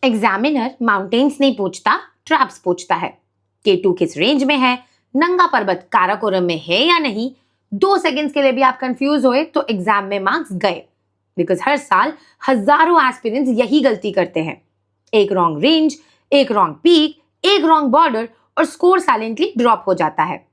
Examiner mountains नहीं पूछता, traps पूछता है। K2 किस रेंज में है, नंगा पर्वत काराकोरम में है या नहीं। 2 सेकंड्स के लिए भी आप कंफ्यूज हुए तो एग्जाम में मार्क्स गए। बिकॉज हर साल हजारों एस्पिरेंट्स यही गलती करते हैं। एक रॉन्ग रेंज, एक रॉन्ग पीक, एक रॉन्ग बॉर्डर और स्कोर साइलेंटली ड्रॉप हो जाता है।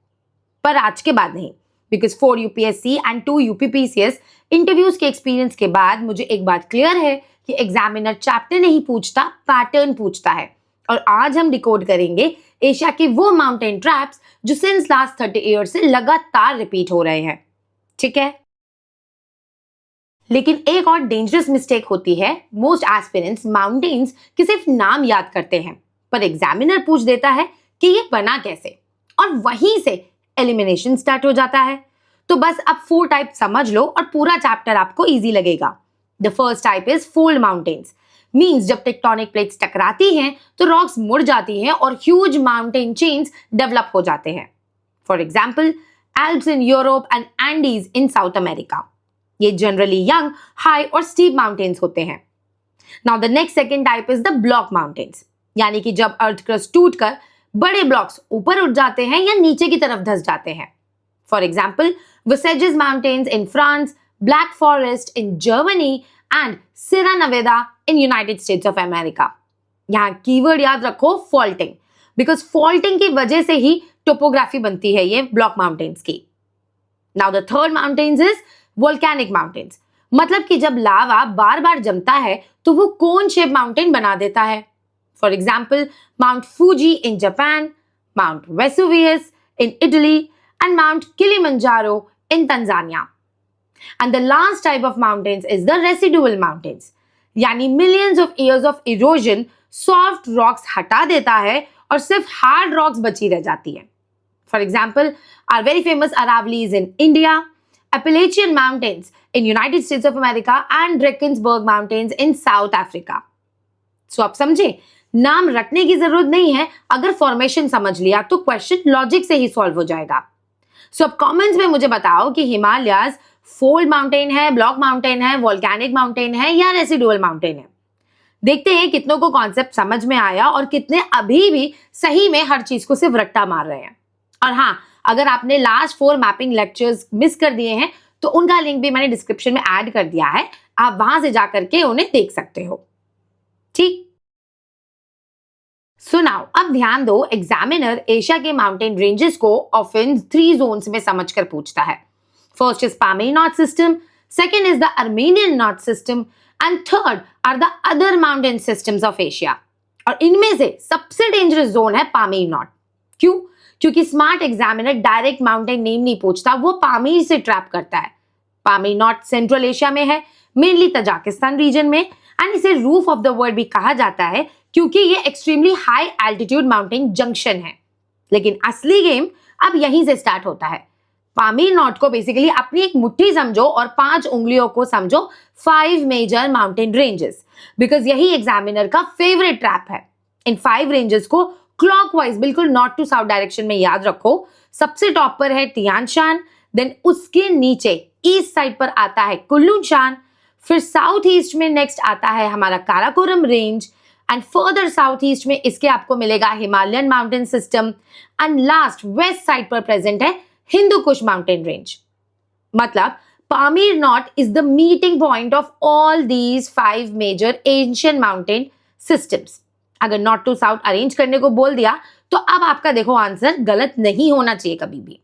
पर आज के बाद नहीं, because 4 UPSC and 2 UPPCS interviews के एक्सपीरियंस के बाद मुझे एक बात क्लियर है कि एग्जामिनर चैप्टर नहीं पूछता, पैटर्न पूछता है। और आज हम डिकोड करेंगे एशिया के वो माउंटेन ट्रैप्स जो सिंस लास्ट 30 ईयर्स से लगातार रिपीट हो रहे हैं। ठीक है, लेकिन एक और डेंजरस मिस्टेक होती है। मोस्ट एस्पिरेंट्स माउंटेन्स के सिर्फ नाम याद करते हैं, पर एग्जामिनर पूछ देता है कि ये बना कैसे, और वहीं से एलिमिनेशन स्टार्ट हो जाता है। तो बस अब 4 टाइप समझ लो और पूरा चैप्टर आपको इजी लगेगा। The first type is fold mountains. Means जब टेक्टोनिक प्लेट्स टकराती हैं तो रॉक्स मुड़ जाती हैं और ह्यूज माउंटेन चेन्स डेवलप हो जाते हैं। For example, Alps in Europe and Andes in south America. ये जनरली यंग, हाई और स्टीप माउंटेन्स होते हैं। Now the next second type is the block mountains, यानी कि जब अर्थ क्रस्ट टूटकर बड़े ब्लॉक्स ऊपर उठ जाते हैं या नीचे की तरफ धंस जाते हैं। For example, Vosges mountains in France, Black Forest in Germany and Sierra Nevada in United States of America. यहाँ कीवर्ड याद रखो, फॉल्टिंग, बिकॉज फॉल्टिंग की वजह से ही टोपोग्राफी बनती है ये ब्लॉक माउंटेन्स की। Now the third mountains is volcanic mountains, मतलब कि जब लावा बार बार जमता है तो वो कोन शेप माउंटेन बना देता है। For example, mount Fuji in Japan, mount Vesuvius in Italy and mount Kilimanjaro in Tanzania. And the last type of mountains is the residual mountains, यानी millions of years of erosion soft rocks हटा देता है और सिर्फ hard rocks बची रह जाती है। For example, our very famous Aravallis in India, Appalachian Mountains in United States of America and Drakensberg Mountains in South Africa. So आप समझे, नाम रटने की जरूरत नहीं है, अगर फॉर्मेशन समझ लिया तो क्वेश्चन लॉजिक से ही सॉल्व हो जाएगा। सो अब कमेंट्स में मुझे बताओ कि हिमालयाज फोल्ड माउंटेन है, ब्लॉक माउंटेन है, वोल्केनिक माउंटेन है या रेसिडुअल माउंटेन है। देखते हैं कितनों को कॉन्सेप्ट समझ में आया और कितने अभी भी सही में हर चीज को सिर्फ रट्टा मार रहे हैं। और हाँ, अगर आपने लास्ट 4 मैपिंग लेक्चर्स मिस कर दिए हैं तो उनका लिंक भी मैंने डिस्क्रिप्शन में ऐड कर दिया है, आप वहां से जाकर के उन्हें देख सकते हो। ठीक, सो नाउ अब ध्यान दो, एग्जामिनर एशिया के माउंटेन रेंजेस को ऑफन 3 जोन्स में समझकर पूछता है। First is Pamir knot system, second is the Armenian knot system and third are the other mountain systems of Asia. और इनमें से सबसे डेंजरस जोन है पामीर नॉर्थ। क्यों? क्योंकि smart examiner direct mountain name नहीं पूछता, वो पामीर से ट्रैप करता है। पामीर नॉर्थ सेंट्रल एशिया में है, मेनली तजाकिस्तान रीजन में, एंड इसे रूफ ऑफ द वर्ल्ड भी कहा जाता है क्योंकि ये extremely high altitude mountain junction है। लेकिन असली गेम अब यहीं से स्टार्ट होता है। पामीर नॉर्थ को बेसिकली अपनी एक मुट्ठी समझो और 5 उंगलियों को समझो 5 मेजर माउंटेन रेंजेस, बिकॉज यही एग्जामिनर का फेवरेट ट्रैप है। इन 5 रेंजेस को क्लॉकवाइज बिल्कुल नॉर्थ टू साउथ डायरेक्शन में याद रखो। सबसे टॉप पर है तियान शान, देन उसके नीचे ईस्ट साइड पर आता है कुल्लू शान, फिर साउथ ईस्ट में नेक्स्ट आता है हमारा Karakoram range, and further south east में इसके आपको मिलेगा Himalayan mountain system, and last west side पर प्रेजेंट है हिंदू कुश माउंटेन रेंज। मतलब Pamir knot is the meeting point of all these 5 major ancient mountain systems. अगर नॉर्थ टू साउथ अरेंज करने को बोल दिया तो अब आपका देखो आंसर गलत नहीं होना चाहिए कभी भी।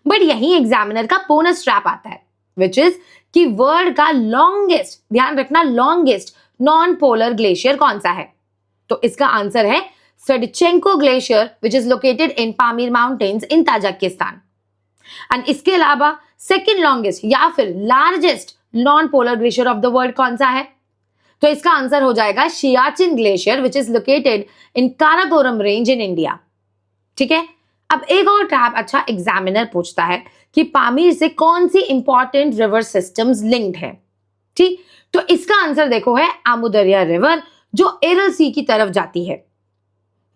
बट यही एग्जामिनर का बोनस ट्रैप आता है, विच इज कि वर्ल्ड का लॉन्गेस्ट, ध्यान रखना, लॉन्गेस्ट नॉन पोलर ग्लेशियर कौन सा है? तो इसका आंसर है Fedchenko glacier, which is located in Pamir mountains in Tajikistan. And इसके अलावा सेकेंड लॉन्गेस्ट या फिर largest non polar glacier of the world कौन सा है? तो इसका आंसर हो जाएगा Siachen glacier, which is located in Karakoram range in India. ठीक है, अब एक और ट्रैप अच्छा एग्जामिनर पूछता है कि पामीर से कौन सी इंपॉर्टेंट रिवर सिस्टम्स लिंक्ड है। ठीक, तो इसका आंसर देखो है आमुदरिया रिवर, जो एरल सी की तरफ जाती है।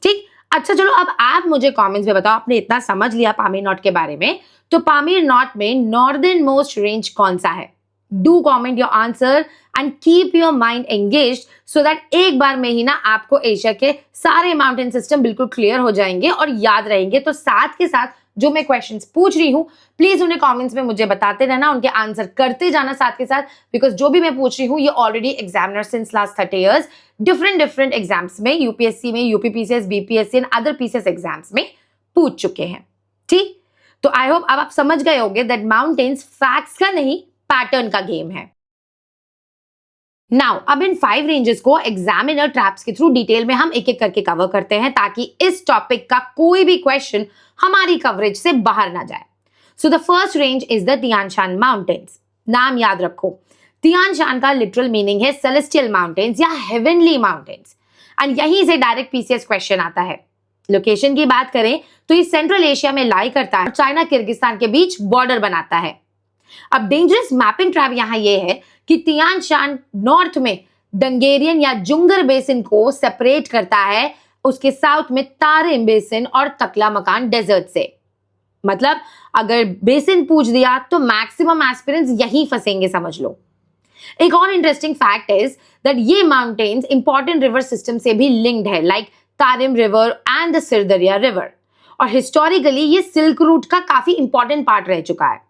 ठीक, अच्छा चलो अब आप मुझे कमेंट्स में बताओ, आपने इतना समझ लिया पामीर नॉर्थ के बारे में, तो पामीर नॉर्थ में नॉर्दर्न मोस्ट रेंज कौन सा है? Do comment your answer and keep your mind engaged so that एक बार में ही ना आपको एशिया के सारे माउंटेन सिस्टम बिल्कुल क्लियर हो जाएंगे और याद रहेंगे। तो साथ के साथ जो मैं क्वेश्चंस पूछ रही हूं प्लीज उन्हें कमेंट्स में मुझे बताते रहना, उनके आंसर करते जाना साथ के साथ, बिकॉज जो भी मैं पूछ रही हूँ ये already examiner since last 30 years different exams में, यूपीएससी में, UPPCS, BPSC and other PCS exams में पूछ चुके हैं। ठीक, तो आई होप अब आप समझ गए होंगे दैट माउंटेन्स फैक्ट्स का नहीं पैटर्न का गेम है। नाउ अब इन 5 रेंजेस को एग्जामिनर ट्रैप्स के थ्रू डिटेल में हम एक एक करके कवर करते हैं ताकि इस टॉपिक का कोई भी क्वेश्चन हमारी कवरेज से बाहर ना जाए। सो the first range is the Tian Shan mountains. नाम याद रखो, तियान शान का लिटरल मीनिंग है सेलेस्टियल माउंटेन्स या हेवनली माउंटेन्स, एंड यहीं से डायरेक्ट पीसीएस क्वेश्चन आता है। लोकेशन की बात करें तो ये सेंट्रल एशिया में लाई करता है और चाइना किर्गिस्तान के बीच बॉर्डर बनाता है। अब डेंजरस मैपिंग ट्रैप यहां ये है कि तियान शान नॉर्थ में डंगेरियन या जुंगर बेसिन को सेपरेट करता है उसके साउथ में तारिम बेसिन और तकलामकान डेजर्ट से। मतलब अगर बेसिन पूछ दिया तो मैक्सिमम एस्पिरेंट्स यहीं फंसेंगे, समझ लो। एक और इंटरेस्टिंग फैक्ट इज दैट ये माउंटेन्स इंपॉर्टेंट रिवर सिस्टम से भी लिंक्ड है, like Tarim river and the Syr Darya river, और हिस्टोरिकली ये सिल्क रूट का काफी इंपॉर्टेंट पार्ट रह चुका है।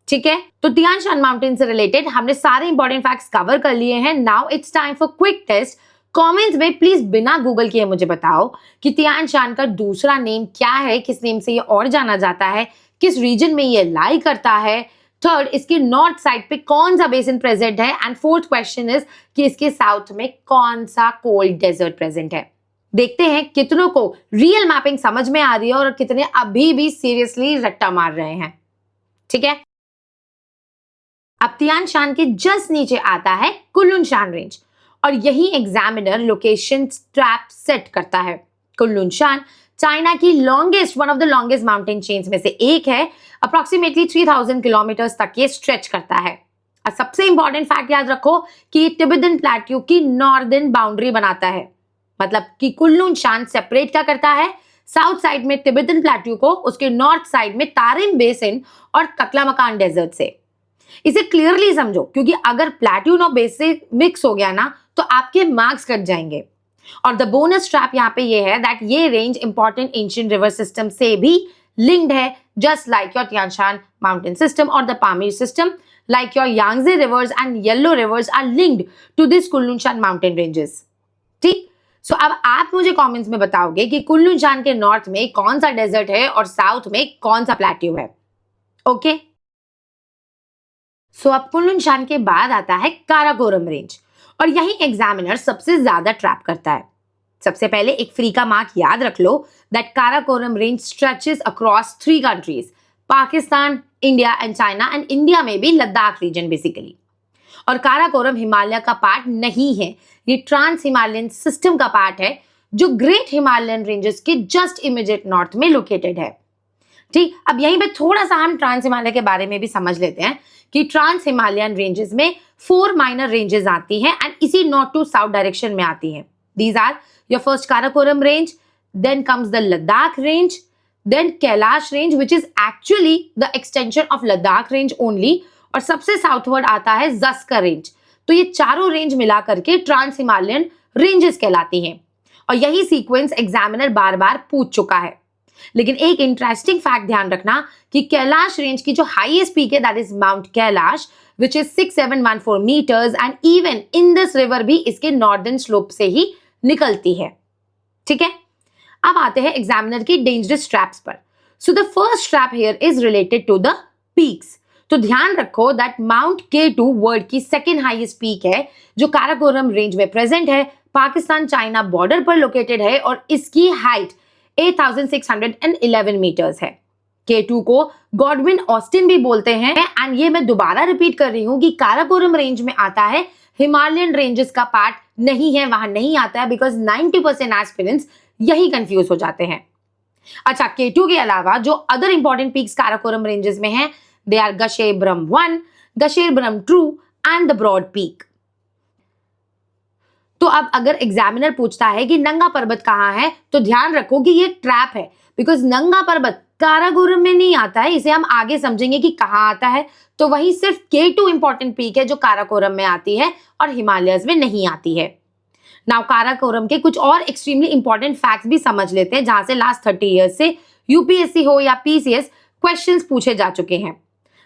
ठीक है, तो तियान शान माउंटेन से रिलेटेड हमने सारे इंपॉर्टेंट फैक्ट्स कवर कर लिए हैं। Now it's time for quick test. Comments में प्लीज बिना गूगल किए मुझे बताओ कि तियान शान का दूसरा नेम क्या है, किस नेम से ये और जाना जाता है, किस रीजन में ये लाई करता है, थर्ड इसके नॉर्थ साइड पे कौन सा बेसिन प्रेजेंट है, एंड फोर्थ क्वेश्चन इज कि इसके साउथ में कौन सा कोल्ड डेजर्ट प्रेजेंट है। देखते हैं कितनों को रियल मैपिंग समझ में आ रही है और कितने अभी भी सीरियसली रट्टा मार रहे हैं। ठीक है, अब तियान शान के जस्ट नीचे आता है कुनलुन शान रेंज, और यही एग्जामिनर लोकेशन ट्रैप सेट करता है। कुनलुन शान चाइना की longest, one of the longest mountain chains में से एक है। अप्रोक्सीमेटली 3000 किलोमीटर्स तक ये स्ट्रेच करता है। और सबसे इंपॉर्टेंट फैक्ट याद रखो कि तिब्बतन प्लेट्यू की नॉर्दर्न बाउंड्री बनाता है। मतलब कि कुनलुन शान सेपरेट क्या करता है, साउथ साइड में तिब्बतन प्लेट्यू को, उसके नॉर्थ साइड में तारिम बेसिन और तकलामकान डेजर्ट से। इसे क्लियरली समझो, क्योंकि अगर प्लेट्यू और बेसिन मिक्स हो गया ना तो आपके मार्क्स कट जाएंगे। और द बोनस ट्रैप यहाँ पे ये है दैट ये range important ancient river system से भी लिंक्ड है, just like your Tian Shan mountain system और the Pamir system, like your Yangtze rivers and Yellow rivers are linked to this Kunlun Shan mountain ranges. ठीक, so अब आप मुझे comments में बताओगे कि कुनलुन शान के नॉर्थ में कौन सा डेजर्ट है और साउथ में कौन सा प्लेट्यू है। ओके, सो अब कुनलुन शान के बाद आता है काराकोरम रेंज, और यही एग्जामिनर सबसे ज्यादा ट्रैप करता है। सबसे पहले एक फ्री का मार्क याद रख लो that Karakoram range stretches across 3 countries, Pakistan, India and China, and India में भी लद्दाख रीजन बेसिकली। और काराकोरम हिमालय का पार्ट नहीं है, ये ट्रांस हिमालयन सिस्टम का पार्ट है जो ग्रेट हिमालयन रेंजेस के जस्ट इमीडिएट नॉर्थ में लोकेटेड है। ठीक, अब यहीं पे थोड़ा सा हम ट्रांस हिमालय के बारे में भी समझ लेते हैं कि ट्रांस हिमालयन रेंजेस में 4 माइनर रेंजेस आती हैं एंड इसी नॉर्थ टू साउथ डायरेक्शन में आती हैं। These are your first Karakoram range, then comes the Ladakh range, then Kailash range which is actually the extension of Ladakh range only, और सबसे साउथवर्ड आता है जस्कर रेंज। तो ये चारों रेंज मिला करके ट्रांस हिमालयन रेंजेस कहलाती हैं, और यही सीक्वेंस एग्जामिनर बार बार पूछ चुका है। लेकिन एक इंटरेस्टिंग फैक्ट ध्यान रखना कि कैलाश रेंज की जो हाईएस्ट पीक है that is mount Kailash which is 6714 meters, and even Indus river भी इसके नॉर्दर्न स्लोप से ही निकलती है। ठीक है, अब आते हैं एग्जामिनर की डेंजरस ट्रैप्स पर। So the first trap here is related to the peaks. तो ध्यान रखो दैट माउंट K2 वर्ल्ड की सेकेंड हाईएस्ट पीक है जो काराकोरम रेंज में प्रेजेंट है, पाकिस्तान चाइना बॉर्डर पर लोकेटेड है, और इसकी हाइट 8611 मीटर्स है। K2 को गॉडविन ऑस्टिन भी बोलते हैं, एंड ये मैं दोबारा रिपीट कर रही हूं कि काराकोरम रेंज में आता है, हिमालयन रेंजेस का पार्ट नहीं है, वहां नहीं आता है, बिकॉज 90% एस्पिरेंट्स यही कंफ्यूज हो जाते हैं। अच्छा, K2 के अलावा जो other important peaks Karakoram ranges में हैं, they are Gasherbrum 1, Gasherbrum 2 and the Broad Peak. तो अब अगर एग्जामिनर पूछता है कि नंगा पर्वत कहां है, तो ध्यान रखो कि ये ट्रैप है, बिकॉज नंगा पर्वत काराकोरम में नहीं आता है, इसे हम आगे समझेंगे कि कहाँ आता है। तो वही सिर्फ K2 इंपॉर्टेंट पीक है जो काराकोरम में आती है और हिमालयस में नहीं आती है। नाउ काराकोरम के कुछ और एक्सट्रीमली इंपॉर्टेंट फैक्ट्स भी समझ लेते हैं, जहां से लास्ट 30 ईयर्स से यूपीएससी हो या पीसीएस क्वेश्चंस पूछे जा चुके हैं।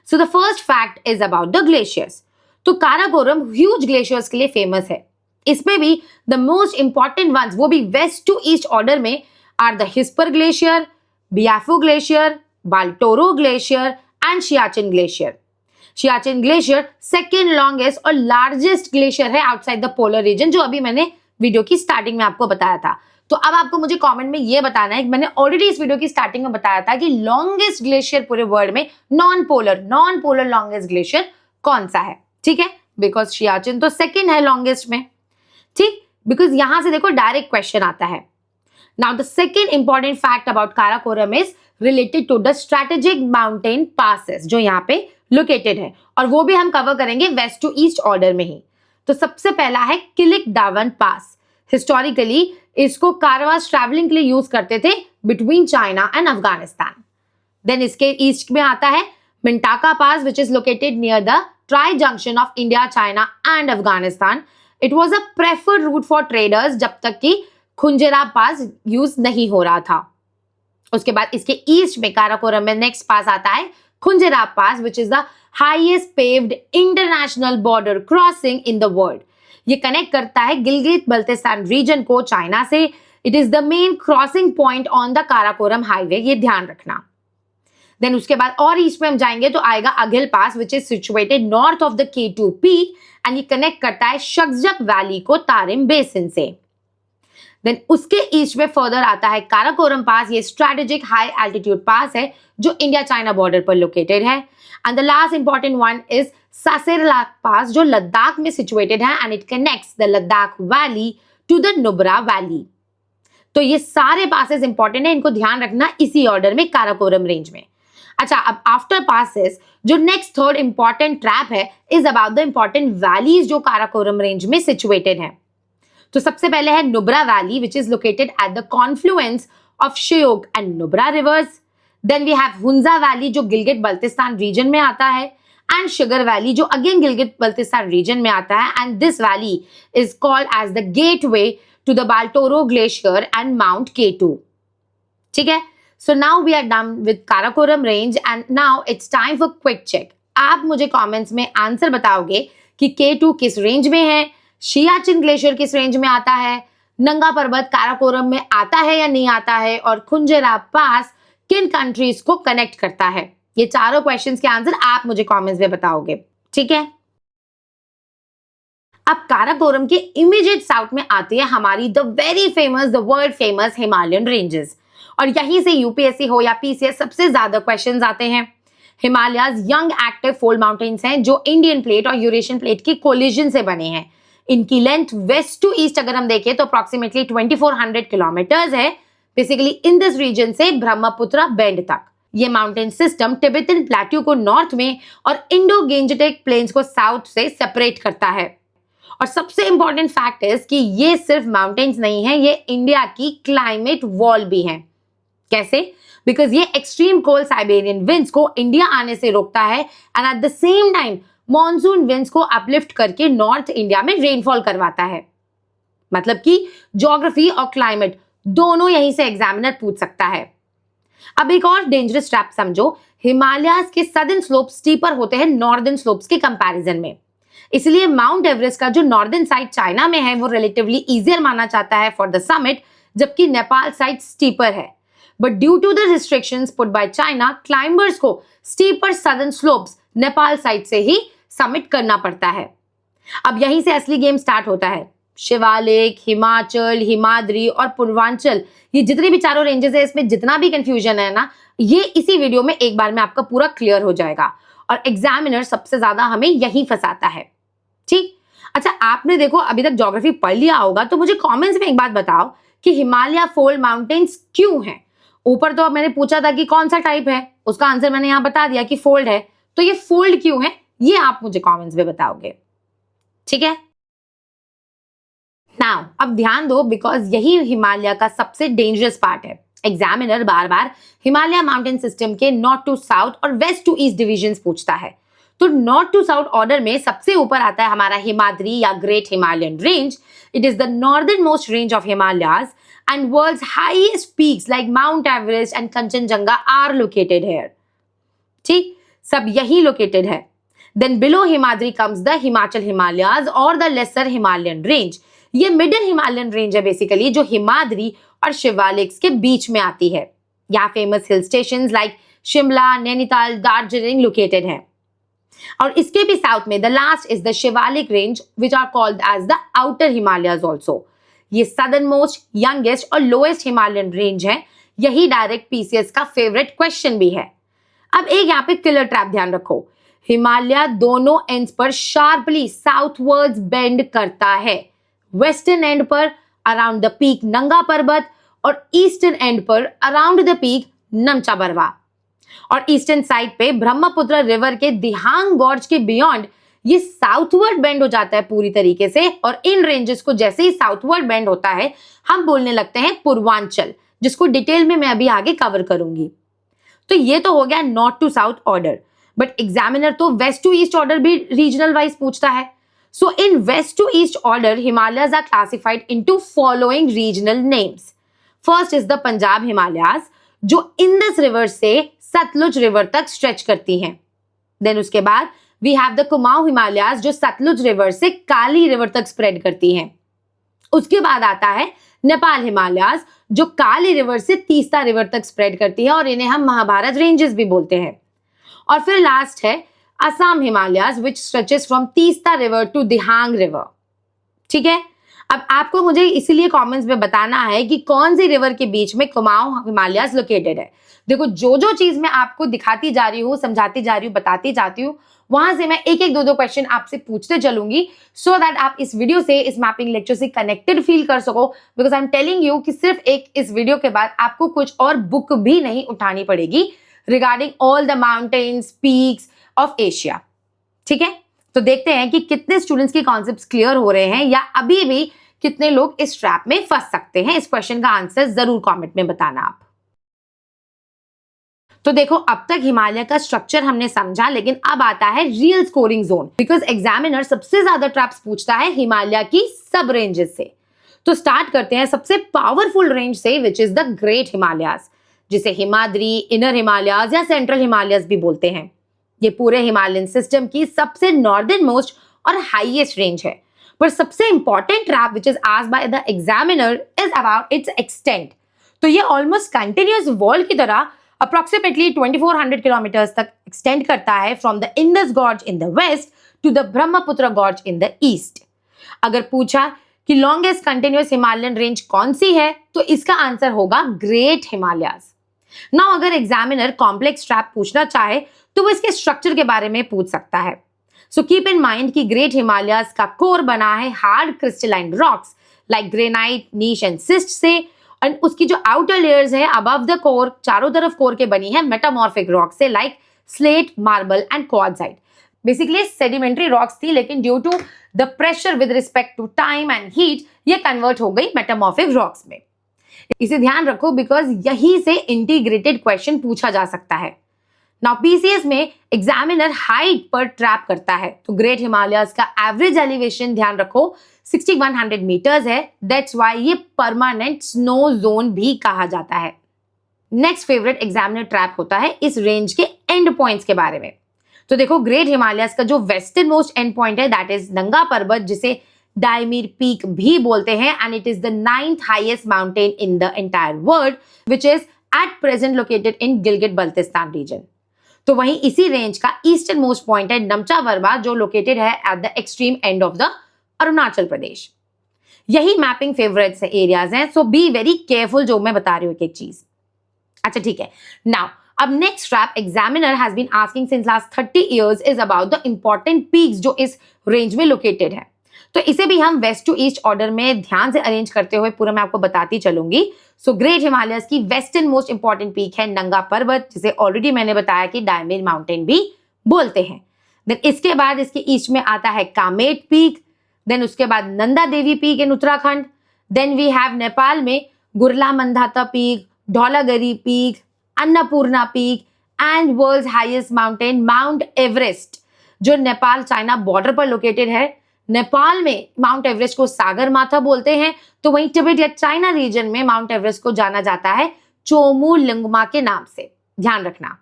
सो the first fact is about the glaciers. तो काराकोरम ह्यूज ग्लेशियर्स के लिए फेमस है। इसमें भी द मोस्ट इंपॉर्टेंट वंस, वो भी वेस्ट टू ईस्ट ऑर्डर में, are the Hispar glacier, Biafo glacier, Baltoro glacier and Siachen glacier. Siachen glacier second longest और लार्जेस्ट ग्लेशियर है आउटसाइड द पोलर रीजन, जो अभी मैंने वीडियो की स्टार्टिंग में आपको बताया था। तो अब आपको मुझे कमेंट में ये बताना है कि मैंने ऑलरेडी इस वीडियो की स्टार्टिंग में बताया था कि लॉन्गेस्ट ग्लेशियर पूरे वर्ल्ड में नॉन पोलर लॉन्गेस्ट ग्लेशियर कौन सा है। ठीक है, बिकॉज सियाचिन तो सेकेंड है लॉन्गेस्ट में। ठीक, बिकॉज यहां से देखो डायरेक्ट क्वेश्चन आता है। Now the second important fact about Karakoram is related to the strategic mountain passes जो यहाँ पे लोकेटेड है, और वो भी हम कवर करेंगे वेस्ट टू ईस्ट ऑर्डर में ही। तो सबसे पहला है किलिक दावन पास। हिस्टोरिकली इसको कारवास ट्रैवलिंग के लिए यूज करते थे between China and Afghanistan. Then इसके ईस्ट में आता है Mintaka pass which is located near the tri junction of India, China and Afghanistan. It was a preferred route for traders जब तक कि खुंजेराब पास यूज नहीं हो रहा था। उसके बाद इसके ईस्ट में काराकोरम में नेक्स्ट पास आता है Khunjerab pass which is the highest paved international border crossing in the world. ये कनेक्ट करता है गिलगित बल्तिस्तान रीजन को चाइना से। It is the main crossing point on the Karakoram highway, ये ध्यान रखना। देन उसके बाद और ईस्ट में हम जाएंगे तो आएगा Aghil pass which is situated north of the K2 peak and ये कनेक्ट करता है शकजक वैली को तारिम बेसिन से। देन उसके ईस्ट में फर्दर आता है काराकोरम पास। ये स्ट्रेटेजिक हाई एल्टीट्यूड पास है जो इंडिया चाइना बॉर्डर पर लोकेटेड है। And the last important one is Saserla pass जो लद्दाख में सिचुएटेड है and it connects the Ladakh valley to the Nubra valley. तो ये सारे पासेस इंपॉर्टेंट है, इनको ध्यान रखना इसी ऑर्डर में काराकोरम रेंज में। अच्छा, अब आफ्टर पासेस जो नेक्स्ट थर्ड इंपॉर्टेंट ट्रैप है is about the important valleys जो काराकोरम रेंज में सिचुएटेड है। तो सबसे पहले है Nubra valley which is located at the confluence of Shyok and Nubra rivers. Then we have Hunza valley जो गिलगित बल्तिस्तान रीजन में आता है, एंड शुगर वैली जो अगेन गिलगित बल्तिस्तान रीजन में आता है। And this valley is called as the gateway to the Baltoro glacier and mount K2। ठीक है, so now we are done with Karakoram range and now it's time for quick check. आप मुझे comments में answer बताओगे कि K2 किस range में है, सियाचिन ग्लेशियर किस रेंज में आता है, नंगा पर्वत काराकोरम में आता है या नहीं आता है, और खुंजेराब पास किन कंट्रीज को कनेक्ट करता है। ये चारों क्वेश्चंस के आंसर आप मुझे कमेंट्स में बताओगे। ठीक है, अब काराकोरम के इमीडिएट साउथ में आती है हमारी the very famous, the world famous Himalayan ranges, और यहीं से यूपीएससी हो या पीसीएस सबसे ज्यादा क्वेश्चंस आते हैं। Himalayas young active fold mountains हैं जो इंडियन प्लेट और यूरेशियन प्लेट की कोलिजन से बने हैं। इनकी लेंथ वेस्ट टू ईस्ट अगर हम देखें तो अप्रोक्सीमेटली 2400 किलोमीटर्स है, बेसिकली इन दिस रीजन से ब्रह्मपुत्र बेंड तक। ये माउंटेन सिस्टम टिबेटन प्लेट्यू को नॉर्थ में और इंडो गेंजेटिक प्लेन्स को साउथ से सेपरेट करता है। और सबसे इंपॉर्टेंट फैक्ट इज कि ये सिर्फ माउंटेन्स नहीं है, ये इंडिया की क्लाइमेट वॉल भी है। कैसे? बिकॉज ये एक्सट्रीम कोल्ड साइबेरियन विंड्स को इंडिया आने से रोकता है and at the same time monsoon winds को अपलिफ्ट करके नॉर्थ इंडिया में रेनफॉल करवाता है। मतलब कि ज्योग्राफी और क्लाइमेट दोनों यहीं से एग्जामिनर पूछ सकता है। अब एक और डेंजरस ट्रैप समझो, हिमालयाज के सदर्न स्लोप स्टीपर होते हैं नॉर्दर्न स्लोप्स के कंपैरिजन में। इसलिए माउंट एवरेस्ट का जो नॉर्दर्न साइड चाइना में है वो रिलेटिवली इजियर माना जाता है फॉर द समिट, जबकि नेपाल साइड स्टीपर है। But due to the restrictions put by China, climbers को steeper southern slopes Nepal side से ही समिट करना पड़ता है। अब यहीं से असली गेम स्टार्ट होता है। शिवालिक, हिमाचल, हिमाद्री और पूर्वांचल, ये जितने भी चारों रेंजेस है, इसमें जितना भी कंफ्यूजन है ना, ये इसी वीडियो में एक बार में आपका पूरा क्लियर हो जाएगा। और एग्जामिनर सबसे ज्यादा हमें यही फंसाता है। ठीक, अच्छा आपने देखो अभी तक ज्योग्राफी पढ़ लिया होगा, तो मुझे कमेंट्स में एक बात बताओ कि हिमालय फोल्ड माउंटेन्स क्यों हैं? ऊपर तो मैंने पूछा था कि कौन सा टाइप है, उसका आंसर मैंने यहाँ बता दिया कि फोल्ड है। तो ये फोल्ड क्यों है, ये आप मुझे कमेंट्स में बताओगे। ठीक है, नाउ अब ध्यान दो, बिकॉज यही हिमालय का सबसे डेंजरस पार्ट है। एग्जामिनर बार बार हिमालय माउंटेन सिस्टम के नॉर्थ टू साउथ और वेस्ट टू ईस्ट डिविजन्स पूछता है। तो नॉर्थ टू साउथ ऑर्डर में सबसे ऊपर आता है हमारा हिमाद्री या great Himalayan range. It is the northern most range of Himalayas and world's highest peaks like mount Everest and Kanchenjunga are located here. ठीक, सब यही लोकेटेड है। Then below Himadri comes the Himachal Himalayas और द लेसर हिमालयन रेंज। ये middle Himalayan range है basically, जो हिमाद्री और शिवालिक्स के बीच में आती है। यहाँ famous hill stations like Shimla, Nainital, Darjeeling located है। और इसके भी साउथ में the last is the Shivalik range which are called as the outer Himalayas also. ये सदर्न मोस्ट, यंगेस्ट और लोएस्ट हिमालयन रेंज है। यही डायरेक्ट पीसीएस का फेवरेट क्वेश्चन भी है। अब एक यहाँ पे किलर ट्रैप ध्यान रखो, हिमालय दोनों एंड्स पर शार्पली साउथवर्ड्स बेंड करता है। वेस्टर्न एंड पर अराउंड द पीक नंगा पर्वत और ईस्टर्न एंड पर around the peak Namcha Barwa. और ईस्टर्न साइड पे ब्रह्मपुत्र रिवर के दिहांग गॉर्ज के बियॉन्ड ये साउथवर्ड बेंड हो जाता है पूरी तरीके से। और इन रेंजेस को जैसे ही साउथवर्ड बेंड होता है हम बोलने लगते हैं पूर्वांचल, जिसको डिटेल में मैं अभी आगे कवर करूंगी। तो ये तो हो गया north to south order, but examiner तो वेस्ट टू ईस्ट ऑर्डर भी रीजनल वाइज पूछता है। So in west to east order Himalayas are classified into following regional names. First is the Punjab Himalayas, जो इंडस रिवर से सतलुज रिवर तक स्ट्रेच करती हैं। देन उसके बाद we have the Kumaon Himalayas, जो सतलुज रिवर से काली रिवर तक स्प्रेड करती हैं। उसके बाद आता है नेपाल हिमालयाज, जो काली रिवर से तीस्ता रिवर तक स्प्रेड करती है और इन्हें हम महाभारत रेंजेस भी बोलते हैं। और फिर लास्ट है Assam Himalayas which stretches from Teesta river to Dihang river. ठीक है, अब आपको मुझे इसीलिए कमेंट्स में बताना है कि कौन सी रिवर के बीच में कुमाऊं हिमालयाज लोकेटेड है। देखो, जो चीज मैं आपको दिखाती जा रही हूँ, समझाती जा रही हूँ, बताती जाती हूँ, वहां से मैं एक एक दो क्वेश्चन आपसे पूछते चलूंगी सो दैट आप इस वीडियो से, इस मैपिंग लेक्चर से कनेक्टेड फील कर सको। Because I am telling you कि सिर्फ एक इस वीडियो के बाद आपको कुछ और बुक भी नहीं उठानी पड़ेगी regarding all the mountains, peaks of Asia. ठीक है, तो देखते हैं कि कितने स्टूडेंट्स के कॉन्सेप्ट्स क्लियर हो रहे हैं या अभी भी कितने लोग इस ट्रैप में फंस सकते हैं। इस क्वेश्चन का आंसर जरूर कमेंट में बताना आप। तो देखो, अब तक हिमालय का स्ट्रक्चर हमने समझा, लेकिन अब आता है real scoring zone. Because examiner सबसे ज्यादा ट्रैप्स पूछता है हिमालय की सब रेंजेस से। तो स्टार्ट करते हैं सबसे पावरफुल रेंज से, विच इज द ग्रेट हिमालयाज, जिसे हिमाद्री, इनर हिमालयाज या सेंट्रल हिमालयाज भी बोलते हैं। ये पूरे हिमालयन सिस्टम की सबसे नॉर्दर्न मोस्ट और हाईएस्ट रेंज है। पर सबसे important trap which is asked by the examiner is about it's extent. तो ये ऑलमोस्ट कंटिन्यूअस वॉल की तरह अप्रोक्सीमेटली 2400 किलोमीटर्स तक एक्सटेंड करता है from the Indus gorge in the west to the Brahmaputra gorge in the east. अगर पूछा कि लॉन्गेस्ट कंटिन्यूअस हिमालयन रेंज कौन सी है, तो इसका आंसर होगा ग्रेट हिमालयाज। नाउ अगर एग्जामिनर कॉम्प्लेक्स ट्रैप पूछना चाहे तो वो इसके स्ट्रक्चर के बारे में पूछ सकता है। सो कीप इन माइंड कि ग्रेट हिमालयाज का कोर बना है hard crystalline rocks like granite, gneiss and schist से, और उसकी जो आउटर लेयर्स है अबव द कोर, चारों तरफ कोर के बनी है मेटामॉर्फिक रॉक से like slate, marble and quartzite. Basically sedimentary rocks थी, लेकिन due to the pressure with respect to time and heat ये कन्वर्ट हो गई मेटामॉर्फिक रॉक्स में। इसे ध्यान रखो बिकॉज यहीं से इंटीग्रेटेड क्वेश्चन पूछा जा सकता है। नाउ पीसीएस में एग्जामिनर हाइट पर ट्रैप करता है, तो ग्रेट हिमालयाज का एवरेज एलिवेशन ध्यान रखो 6100 मीटर्स है। दैट्स व्हाई ये परमानेंट स्नो जोन भी कहा जाता है। नेक्स्ट फेवरेट एग्जामिनर ट्रैप होता है इस रेंज के एंड पॉइंट्स के बारे में। तो देखो, ग्रेट हिमालयाज का जो वेस्टर्न मोस्ट एंड पॉइंट है दैट इज नंगा पर्वत, जिसे डायमीर पीक भी बोलते हैं, and it is the 9th highest mountain in the entire world which is at present located in Gilgit Baltistan region. तो वहीं इसी रेंज का ईस्टर्न मोस्ट पॉइंट है नमचा बरवा, जो लोकेटेड है at the extreme end of the Arunachal Pradesh. यही मैपिंग फेवरेट्स एरियाज हैं, सो be very careful जो मैं बता रही हूँ एक चीज। अच्छा ठीक है, नाउ अब next trap examiner has been asking since last 30 years is about the important peaks जो इस रेंज में लोकेटेड है। तो इसे भी हम वेस्ट टू ईस्ट ऑर्डर में ध्यान से अरेंज करते हुए पूरा मैं आपको बताती चलूंगी। सो ग्रेट हिमालयस की वेस्टर्न मोस्ट इंपॉर्टेंट पीक है नंगा पर्वत, जिसे ऑलरेडी मैंने बताया कि डायमीर माउंटेन भी बोलते हैं। देन इसके बाद इसके ईस्ट में आता है कामेट पीक, देन उसके बाद Nanda Devi peak in Uttarakhand, then we have Nepal में Gurla Mandhata peak, Dhaulagiri peak, Annapurna peak and world's highest mountain Mount Everest, जो नेपाल चाइना बॉर्डर पर लोकेटेड है। नेपाल में माउंट एवरेस्ट को सागर माथा बोलते हैं, तो वहीं तिब्बत या चाइना रीजन में माउंट एवरेस्ट को जाना जाता है चोमू लिंगमा के नाम से, ध्यान रखना।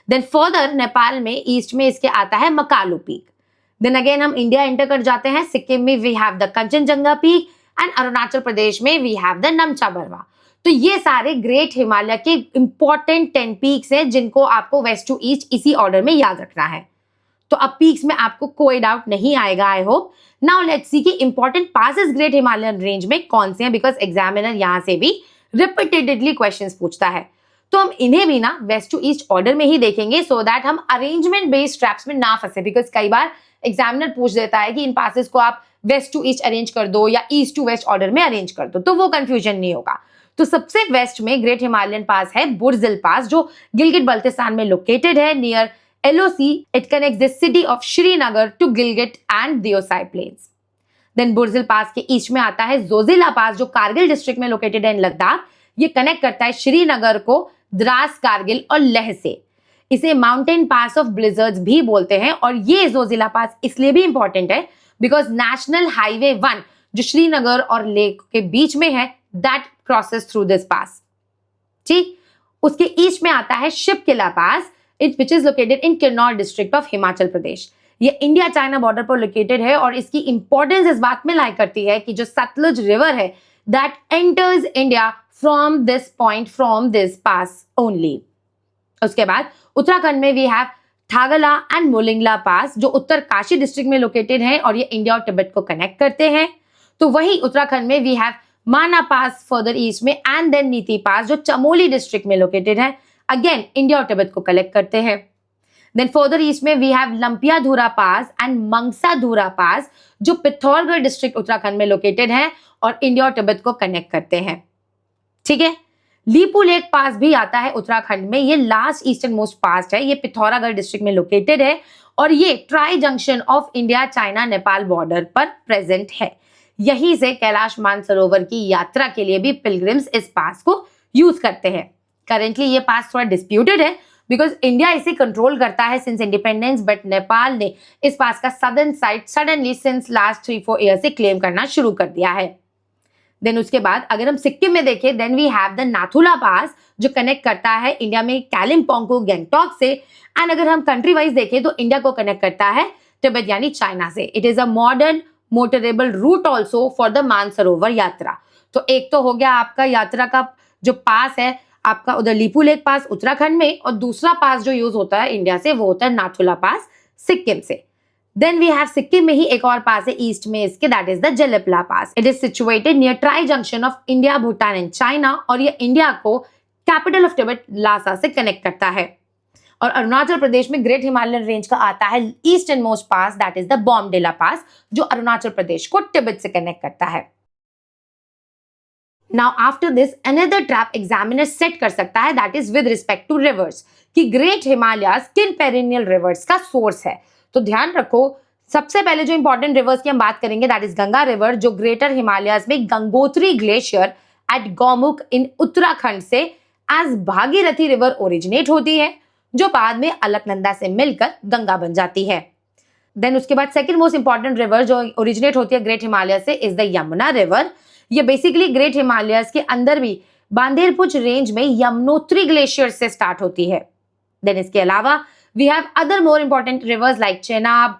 देन फर्दर नेपाल में ईस्ट में इसके आता है मकालू पीक। देन अगेन हम इंडिया एंटर कर जाते हैं। सिक्किम में we have the Kanchenjunga peak and Arunachal Pradesh में we have the Namcha Barwa. तो ये सारे ग्रेट हिमालय के इंपॉर्टेंट 10 पीक्स हैं जिनको आपको वेस्ट टू ईस्ट इसी ऑर्डर में याद रखना है। तो अब पीक्स में आपको कोई डाउट नहीं आएगा, I hope. Now let's see कि important passes great Himalayan range में कौन से हैं, बिकॉज एग्जामिनर यहां से भी रिपीटेडली क्वेश्चंस पूछता है। तो हम इन्हें भी ना वेस्ट टू ईस्ट ऑर्डर में ही देखेंगे, सो दैट हम अरेंजमेंट बेस्ड ट्रैप्स में ना फंसे, बिकॉज कई बार एग्जामिनर पूछ देता है कि इन पासेस को आप वेस्ट टू ईस्ट अरेंज कर दो या ईस्ट टू वेस्ट ऑर्डर में अरेंज कर दो, तो वो कंफ्यूजन नहीं होगा। तो सबसे वेस्ट में ग्रेट हिमालयन पास है बुर्जिल पास, जो गिलगित बल्तिस्तान में लोकेटेड है near LOC. It connects the city of Srinagar to Gilgit and Deosai Plains. Then बुर्जिल पास के ईस्ट में आता है जोजिला पास, जो कारगिल डिस्ट्रिक्ट में लोकेटेड है इन लद्दाख। ये कनेक्ट करता है श्रीनगर को द्रास, कारगिल और लेह से। इसे माउंटेन पास ऑफ ब्लिजर्ड्स भी बोलते हैं। और ये जोजिला पास इसलिए भी इंपॉर्टेंट है बिकॉज नेशनल हाईवे 1 जो श्रीनगर और लेह के बीच में है, that crosses through this pass. ठीक, उसके ईस्ट में आता है Shipkila pass, which is located in Kinnaur district of Himachal Pradesh. ये इंडिया चाइना बॉर्डर पर लोकेटेड है और इसकी इंपॉर्टेंस इस बात में लाई करती है कि जो सतलुज रिवर है that enters India from this point, from this pass only. उसके बाद उत्तराखंड में वी हैव थागला एंड मोलिंगला पास, जो उत्तर काशी डिस्ट्रिक्ट में लोकेटेड है और ये इंडिया और तिब्बत को कनेक्ट करते हैं। तो वही उत्तराखंड में वी हैव माना पास फर्दर ईस्ट में एंड देन नीति पास, जो चमोली डिस्ट्रिक्ट में लोकेटेड है, अगेन इंडिया और तिब्बत को कलेक्ट करते हैं। देन फर्दर ईस्ट में वी हैव लंपिया धुरा पास एंड मंगसा धुरा पास, जो पिथौरगढ़ डिस्ट्रिक्ट उत्तराखंड में लोकेटेड है और इंडिया और तिब्बत को कनेक्ट करते हैं। ठीक है, लीपू लेक पास भी आता है उत्तराखंड में। ये लास्ट ईस्टर्न मोस्ट पास है, ये पिथौरागढ़ डिस्ट्रिक्ट में लोकेटेड है और ये try junction of India China Nepal border पर प्रेजेंट है। यहीं से कैलाश मानसरोवर की यात्रा के लिए भी पिलग्रिम्स इस पास को यूज करते हैं। करेंटली ये पास थोड़ा डिस्प्यूटेड है बिकॉज इंडिया इसे कंट्रोल करता है सिंस इंडिपेंडेंस, बट नेपाल ने इस पास का southern side suddenly since last 3-4 year से क्लेम करना शुरू कर दिया है। देन उसके बाद अगर हम सिक्किम में देखें, then we have the Nathula pass, जो कनेक्ट करता है इंडिया में कालिम्पोंग को गैंगटॉक से। एंड अगर हम कंट्री वाइज देखें तो इंडिया को कनेक्ट करता है तिब्बत यानी चाइना से। It is a modern motorable route also for the Mansarovar Yatra. तो एक तो हो गया आपका यात्रा का जो पास है आपका उधर लीपू लेक पास उत्तराखंड में, और दूसरा पास जो यूज होता है इंडिया से वो होता है नाथुला पास सिक्किम से। देन वी हैव सिक्किम में ही एक और पास है ईस्ट में इसके, that is the Jelepla pass. It is situated near tri junction of India, Bhutan and China, और ये इंडिया को कैपिटल ऑफ तिब्बत लासा से कनेक्ट करता है। और अरुणाचल प्रदेश में ग्रेट हिमालयन रेंज का आता है eastern most pass, that is the Bomdila pass, जो अरुणाचल प्रदेश को तिब्बत से कनेक्ट करता है। Now after this another trap examiner set कर सकता है, that is with respect to rivers, कि ग्रेट हिमालयाज किन पेरिनियल रिवर्स का सोर्स है। तो ध्यान रखो, सबसे पहले जो इंपॉर्टेंट रिवर्स की हम बात करेंगे दैट इज गंगा रिवर, जो ग्रेटर हिमालयाज में गंगोत्री ग्लेशियर एट गौमुख इन उत्तराखंड से एज भागीरथी रिवर ओरिजिनेट होती है, जो बाद में अलकनंदा से मिलकर गंगा बन जाती है। देन उसके बाद सेकंड मोस्ट इंपॉर्टेंट रिवर जो ओरिजिनेट होती है ग्रेट हिमालय से इज द यमुना रिवर। ये बेसिकली ग्रेट हिमालयस के अंदर भी बांदेरपुर रेंज में यमुनोत्री ग्लेशियर से स्टार्ट होती है। देन इसके अलावा we have other more important rivers like Chenab,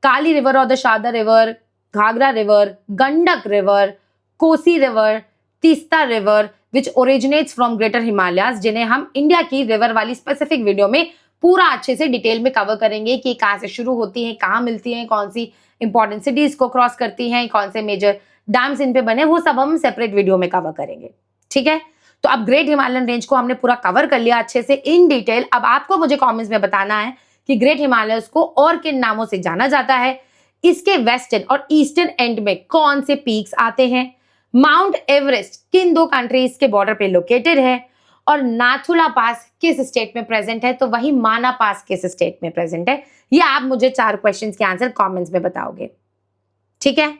Kali river और the Sharda river, Ghaghara river, Gandak river, Kosi river, Teesta river which originates from greater Himalayas, जिन्हें हम इंडिया की रिवर वाली स्पेसिफिक वीडियो में पूरा अच्छे से डिटेल में कवर करेंगे कि कहाँ से शुरू होती हैं, कहाँ मिलती हैं, कौन सी इंपॉर्टेंट सिटीज को क्रॉस करती हैं, कौन से मेजर डैम्स इन पे बने, वो सब हम सेपरेट वीडियो में कवर करेंगे। ठीक है, तो अब ग्रेट हिमालयन रेंज को हमने पूरा कवर कर लिया अच्छे से इन डिटेल। अब आपको मुझे कमेंट्स में बताना है कि ग्रेट हिमालयस को और किन नामों से जाना जाता है, इसके वेस्टर्न और ईस्टर्न एंड में कौन से पीक्स आते हैं, माउंट एवरेस्ट किन दो कंट्रीज के बॉर्डर पे लोकेटेड है, और नाथुला पास किस स्टेट में प्रेजेंट है, तो वही माना पास किस स्टेट में प्रेजेंट है। ये आप मुझे 4 क्वेश्चंस के आंसर कमेंट्स में बताओगे। ठीक है,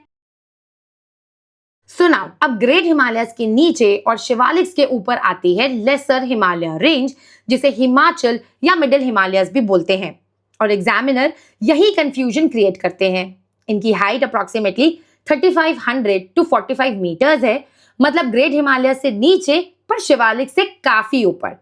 सो नाउ अब ग्रेट हिमालयस के नीचे और शिवालिक्स के ऊपर आती है लेसर हिमालय रेंज, जिसे हिमाचल या मिडिल हिमालयस भी बोलते हैं। और एग्जामिनर यही कंफ्यूजन क्रिएट करते हैं। इनकी हाइट अप्रोक्सीमेटली 3500 टू 45 मीटर्स है, मतलब ग्रेट हिमालयस से नीचे पर शिवालिक से काफी ऊपर।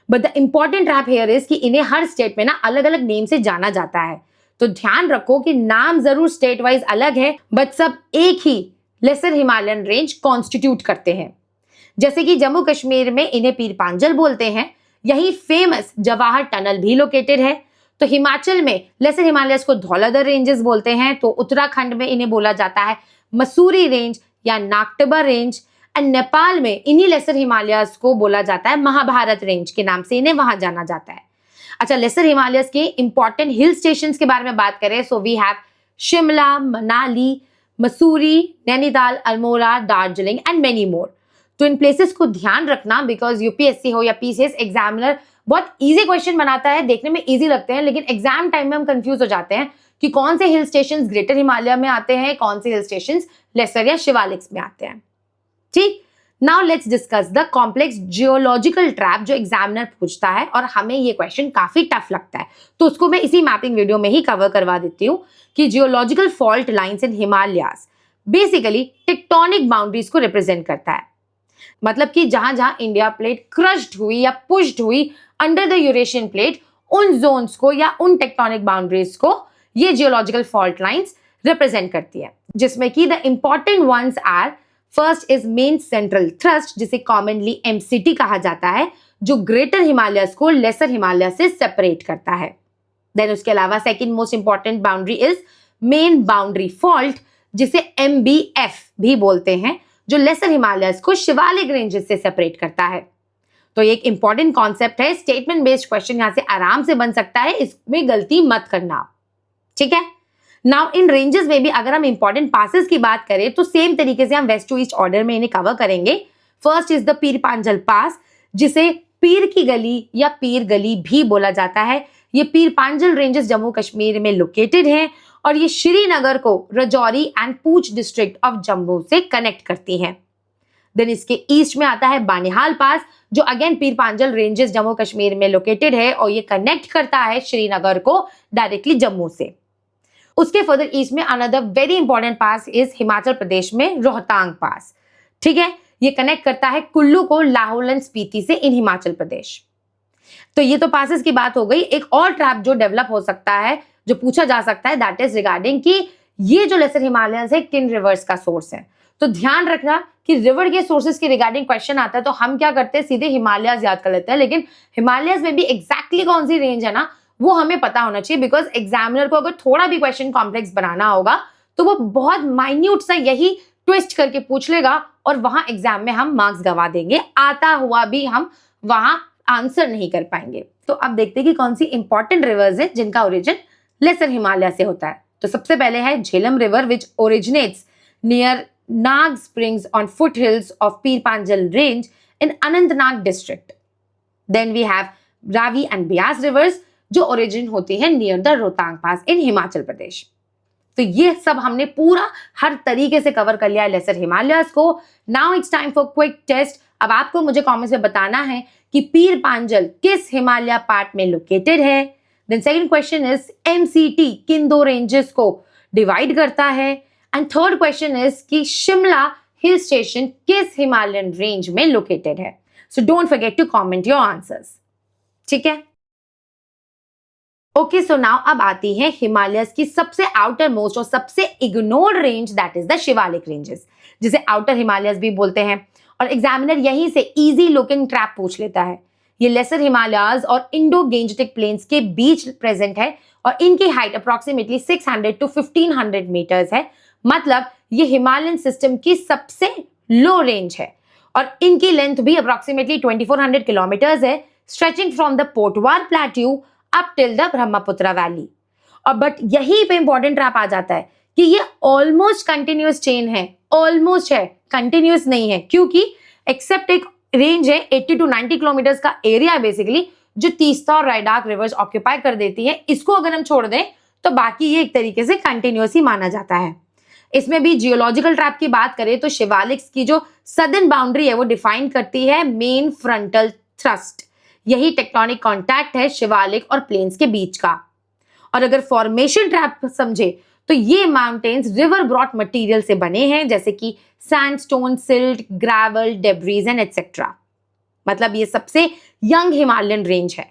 But the important trap here is कि इन्हें हर स्टेट में ना अलग अलग नेम से जाना जाता है। तो ध्यान रखो कि नाम जरूर स्टेट वाइज अलग है, बट सब एक ही लेसर हिमालयन रेंज कॉन्स्टिट्यूट करते हैं। जैसे कि जम्मू कश्मीर में इन्हें पीर पांजल बोलते हैं, यही फेमस जवाहर टनल भी लोकेटेड है। तो हिमाचल में लेसर हिमालयस को धौलाधर रेंजेस बोलते हैं, तो उत्तराखंड में इन्हें बोला जाता है मसूरी रेंज या नागटबा रेंज। एंड नेपाल में इन्हीं लेसर हिमालयस को बोला जाता है महाभारत रेंज के नाम से इन्हें वहां जाना जाता है। अच्छा, लेसर हिमालयस के इंपॉर्टेंट हिल स्टेशंस के बारे में बात करें, so we have Shimla, Manali, Mussoorie, Nainital, Almora, Darjeeling and many more. तो इन प्लेसेस को ध्यान रखना, बिकॉज यूपीएससी हो या पीसीएस एग्जामिनर बहुत इजी क्वेश्चन बनाता है, देखने में इजी लगते हैं, लेकिन एग्जाम टाइम में हम कंफ्यूज हो जाते हैं कि कौन से हिल स्टेशंस ग्रेटर हिमालय में आते हैं, कौन से हिल स्टेशंस लेसर या शिवालिक्स में आते हैं। ठीक, now let's discuss the complex geological trap जो एग्जामिनर पूछता है, और हमें ये क्वेश्चन काफी टफ लगता है, तो उसको मैं इसी मैपिंग वीडियो में ही कवर करवा देती हूँ कि geological fault lines in Himalayas basically tectonic boundaries को रिप्रेजेंट करता है। मतलब कि जहां जहां इंडिया प्लेट क्रश्ड हुई या पुश्ड हुई अंडर द यूरेशियन प्लेट, उन जोन्स को या उन टेक्टोनिक बाउंड्रीज को ये जियोलॉजिकल फॉल्ट लाइंस रिप्रेजेंट करती है, जिसमें कि the important ones are, first is main central thrust, जिसे कॉमनली एमसीटी कहा जाता है, जो ग्रेटर हिमालयस को लेसर हिमालय से सेपरेट करता है। देन उसके अलावा second most important boundary is main boundary fault, जिसे एमबीएफ भी बोलते हैं, जो लेसर हिमालयस को शिवालिक रेंजेस से सेपरेट करता है। तो एक इंपॉर्टेंट कॉन्सेप्ट है, स्टेटमेंट बेस्ड क्वेश्चन यहां से आराम से बन सकता है, इसमें गलती मत करना। ठीक है, नाउ इन रेंजेस में भी अगर हम इंपॉर्टेंट पासेस की बात करें तो सेम तरीके से हम वेस्ट टू ईस्ट ऑर्डर में इन्हें कवर करेंगे। फर्स्ट इज द पीर पांजल पास, जिसे पीर की गली या पीर गली भी बोला जाता है। ये पीर पांजल रेंजेस जम्मू कश्मीर में लोकेटेड हैं और ये श्रीनगर को Rajouri and Poonch district of Jammu से कनेक्ट करती हैं। देन इसके ईस्ट में आता है बानिहाल पास, जो अगेन पीर पांजल रेंजेस जम्मू कश्मीर में लोकेटेड है और ये कनेक्ट करता है श्रीनगर को डायरेक्टली जम्मू से। उसके फर्दर ईस्ट में another very important pass is Himachal Pradesh में रोहतांग पास। ठीक है, ये कनेक्ट करता है कुल्लू को लाहौल एंड स्पीति से इन हिमाचल प्रदेश। तो ये तो पासेस की बात हो गई। एक और ट्रैप जो डेवलप हो सकता है, जो पूछा जा सकता है, दैट इज रिगार्डिंग कि ये जो लेसर हिमालयंस है किन रिवर्स का सोर्स है। तो ध्यान रखना कि रिवर के सोर्सेज के रिगार्डिंग क्वेश्चन आता है तो हम क्या करते हैं, सीधे हिमालयस याद कर लेते हैं, लेकिन हिमालयस में भी एग्जैक्टली कौन सी रेंज है ना, वो हमें पता होना चाहिए, बिकॉज एग्जामिनर को अगर थोड़ा भी क्वेश्चन कॉम्प्लेक्स बनाना होगा तो वो बहुत माइन्यूट सा यही ट्विस्ट करके पूछ लेगा और वहां एग्जाम में हम मार्क्स गवा देंगे, आता हुआ भी हम वहां आंसर नहीं कर पाएंगे। तो अब देखते हैं कि कौन सी इंपॉर्टेंट रिवर्स है जिनका ओरिजिन लेसर हिमालय से होता है। तो सबसे पहले है Jhelum river, which originates near Nag springs on foot hills of Pir Panjal range in Anantnag district. Then we have Ravi and Beas rivers, जो ओरिजिन होती है near the Rohtang pass in Himachal Pradesh. तो ये सब हमने पूरा हर तरीके से कवर कर लिया है लेसर हिमालयस को। Now it's time for quick test. अब आपको मुझे कमेंट्स में बताना है कि पीर पांजल किस हिमालय पार्ट में लोकेटेड है। Then second question is MCT किन दो रेंजेस को डिवाइड करता है। एंड थर्ड क्वेश्चन इज कि शिमला हिल स्टेशन किस हिमालयन रेंज में लोकेटेड है। So don't forget to comment your answers. ठीक है, ओके, सो नाउ अब आती है हिमालयस की सबसे आउटर मोस्ट और सबसे ignored range, that is the Shivalik ranges, जिसे आउटर हिमालयस भी बोलते हैं। और एग्जामिनर यहीं से इजी लुकिंग ट्रैप पूछ लेता है। ये लेसर हिमालयाज और इंडो गेंजेटिक प्लेन्स के बीच प्रेजेंट है और इनकी हाइट अप्रोक्सीमेटली 600 टू 1500 मीटर्स है। मतलब ये हिमालयन सिस्टम की सबसे लो रेंज है और इनकी लेंथ भी अप्रोक्सीमेटली 2400 किलोमीटर्स है, stretching from the Potwar plateau up till the Brahmaputra valley. और बट यही पे इंपॉर्टेंट ट्रैप आ जाता है कि ये ऑलमोस्ट कंटिन्यूअस चेन है, ऑलमोस्ट है, कंटिन्यूअस नहीं है, क्योंकि एक्सेप्ट एक रेंज है 80 टू 90 किलोमीटर्स का एरिया है बेसिकली, जो तीस्ता और रायडाक रिवर्स ऑक्यूपाई कर देती है। इसको अगर हम छोड़ दें तो बाकी ये एक तरीके से कंटिन्यूअस ही माना जाता है। इसमें भी जियोलॉजिकल ट्रैप की बात करें तो शिवालिक्स की जो सदर्न बाउंड्री है वो डिफाइन करती है मेन फ्रंटल थ्रस्ट। यही टेक्टोनिक कॉन्टैक्ट है शिवालिक और प्लेन्स के बीच का। और अगर फॉर्मेशन ट्रैप समझे तो ये माउंटेन्स रिवर ब्रॉट मटेरियल से बने हैं, जैसे कि sandstone, silt, gravel, debris and etcetera. मतलब ये सबसे यंग हिमालयन रेंज है।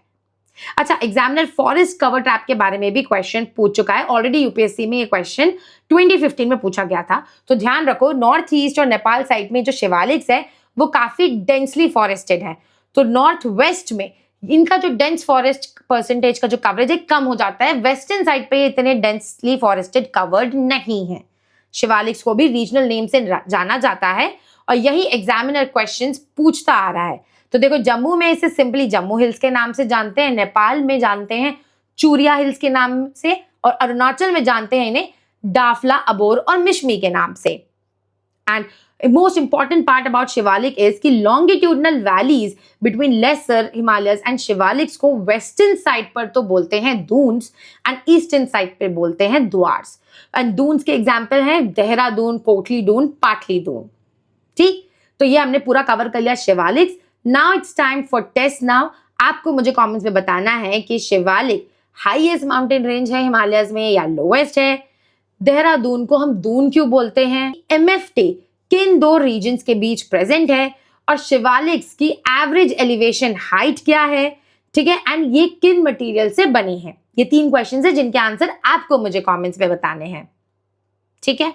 अच्छा, एग्जामिनर फॉरेस्ट कवर ट्रैप के बारे में भी क्वेश्चन पूछ चुका है ऑलरेडी। यूपीएससी में ये क्वेश्चन 2015 में पूछा गया था। तो ध्यान रखो, नॉर्थ ईस्ट और नेपाल साइड में जो शिवालिक्स है वो काफी डेंसली फॉरेस्टेड है। तो नॉर्थ वेस्ट में इनका जो डेंस फॉरेस्ट परसेंटेज का जो कवरेज है कम हो जाता है। वेस्टर्न साइड पे इतने डेंसली फॉरेस्टेड कवर्ड नहीं है। शिवालिक्स को भी रीजनल नेम से जाना जाता है और यही एग्जामिनर क्वेश्चंस पूछता आ रहा है। तो देखो, जम्मू में इसे सिंपली जम्मू हिल्स के नाम से जानते हैं, नेपाल में जानते हैं चूरिया हिल्स के नाम से, और अरुणाचल में जानते हैं इन्हें डाफला, अबोर और मिशमी के नाम से। And most important part about Shivalik is कि longitudinal valleys between lesser Himalayas and Shivaliks को वेस्टर्न साइड पर तो बोलते हैं दून्स एंड ईस्टर्न साइड पे बोलते हैं द्वार्स। एंड दून्स के एग्जाम्पल हैं देहरादून, पोटली दून, पाटली दून। ठीक, तो ये हमने पूरा कवर कर लिया Shivaliks. Now it's time for test. Now आपको मुझे कमेंट्स में बताना है कि शिवालिक हाईएस्ट माउंटेन रेंज है हिमालयस में या लोएस्ट है। देहरादून को हम दून क्यों बोलते हैं? एमएफटी किन दो रीजन्स के बीच प्रेजेंट है? और शिवालिक्स की एवरेज एलिवेशन हाइट क्या है? ठीक है, एंड ये किन मटेरियल से बनी है? ये 3 क्वेश्चंस है जिनके आंसर आपको मुझे कमेंट्स में बताने हैं। ठीक है,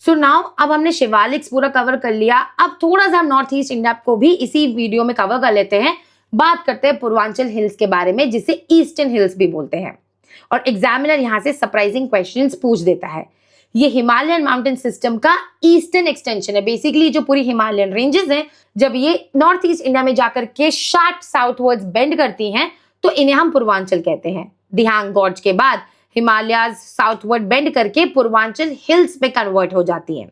सो नाउ अब हमने शिवालिक्स पूरा कवर कर लिया। अब थोड़ा सा हम नॉर्थ ईस्ट इंडिया को भी इसी वीडियो में कवर कर लेते हैं। बात करते हैं पूर्वांचल हिल्स के बारे में, जिसे ईस्टर्न हिल्स भी बोलते हैं। और एग्जामिनर यहां से सरप्राइजिंग क्वेश्चंस पूछ देता है। ये हिमालयन माउंटेन सिस्टम का ईस्टर्न एक्सटेंशन है। बेसिकली जो पूरी हिमालयन रेंजेस हैं, जब ये नॉर्थ ईस्ट इंडिया में जाकर के शार्प साउथवर्ड्स बेंड करती हैं तो इन्हें हम पूर्वांचल कहते हैं। दिहांग गॉर्ज के बाद हिमालयाज साउथवर्ड बेंड करके पूर्वांचल हिल्स में कन्वर्ट हो जाती हैं।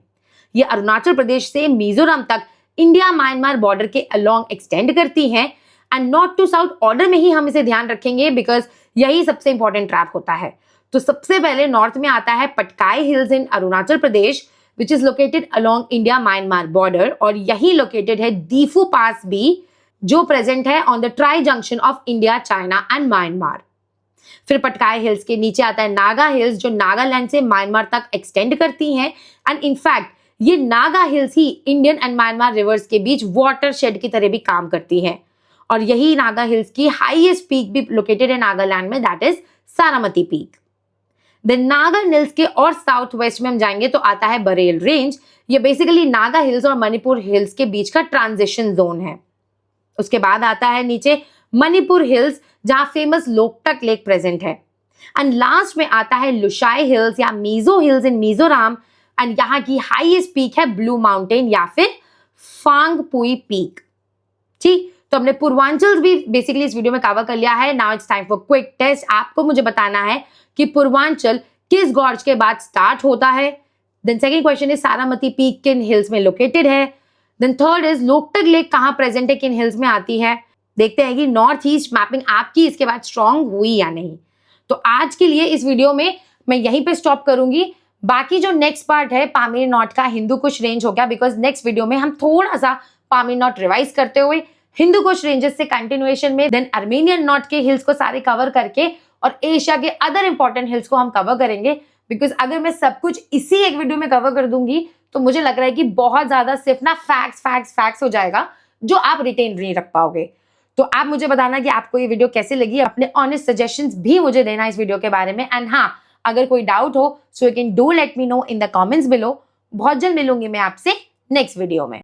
ये अरुणाचल प्रदेश से मिजोरम तक इंडिया म्यांमार बॉर्डर के अलोंग एक्सटेंड करती हैं। And north to south order में ही हम इसे ध्यान रखेंगे बिकॉज यही सबसे इंपॉर्टेंट ट्रैप होता है। तो सबसे पहले नॉर्थ में आता है Patkai hills in Arunachal Pradesh, which is located along India Myanmar border. और यही लोकेटेड है दीफू पास भी, जो प्रेजेंट है on the tri junction of India, China and Myanmar. फिर पटकाई हिल्स के नीचे आता है नागा हिल्स, जो नागालैंड से म्यांमार तक एक्सटेंड करती हैं। एंड इनफैक्ट ये Naga hills he Indian and Myanmar reverse के बीच वाटर शेड की तरह भी काम करती हैं। और यही नागा हिल्स की हाईएस्ट पीक भी लोकेटेड है नागालैंड में, that is Saramati peak. Then Naga hills के और साउथ वेस्ट में हम जाएंगे तो आता है बरेल रेंज। ये बेसिकली नागा हिल्स और मणिपुर हिल्स के बीच का ट्रांजिशन जोन है। उसके बाद आता है नीचे मणिपुर हिल्स, जहां फेमस लोकटक लेक प्रेजेंट है। एंड लास्ट में आता है लुशाई हिल्स या Mizo hills in Mizoram. And यहाँ की हाईएस्ट पीक है ब्लू माउंटेन या फिर फांगपुई पीक। ठीक, तो हमने पूर्वांचल भी बेसिकली इस वीडियो में कवर कर लिया है। Now it's time for quick test. आपको मुझे बताना है कि पूर्वांचल किस गॉर्ज के बाद स्टार्ट होता है। Then second question is Saramati peak किन हिल्स में लोकेटेड है। Then third is Loktak lake कहां प्रेजेंट है, किन हिल्स में आती है। देखते हैं कि नॉर्थ ईस्ट मैपिंग आपकी इसके बाद स्ट्रॉन्ग हुई या नहीं। तो आज के लिए इस वीडियो में मैं यहीं पे स्टॉप करूंगी। बाकी जो नेक्स्ट पार्ट है पामीर नॉट का, हिंदू कुश रेंज हो गया, बिकॉज नेक्स्ट वीडियो में हम थोड़ा सा पामीर नॉट रिवाइज करते हुए हिंदू कुश रेंजेस से कंटिन्यूएशन में देन अर्मेनियन नॉट के हिल्स को सारे कवर करके और एशिया के अदर इंपॉर्टेंट हिल्स को हम कवर करेंगे। बिकॉज अगर मैं सब कुछ इसी एक वीडियो में कवर कर दूंगी तो मुझे लग रहा है कि बहुत ज्यादा सिर्फ ना फैक्ट्स हो जाएगा जो आप रिटेन नहीं रख पाओगे। तो आप मुझे बताना कि आपको ये वीडियो कैसे लगी। अपने ऑनेस्ट सजेशंस भी मुझे देना इस वीडियो के बारे में। एंड हाँ, अगर कोई डाउट हो so you can do let me know in the comments below. बहुत जल्द मिलूंगी मैं आपसे नेक्स्ट वीडियो में।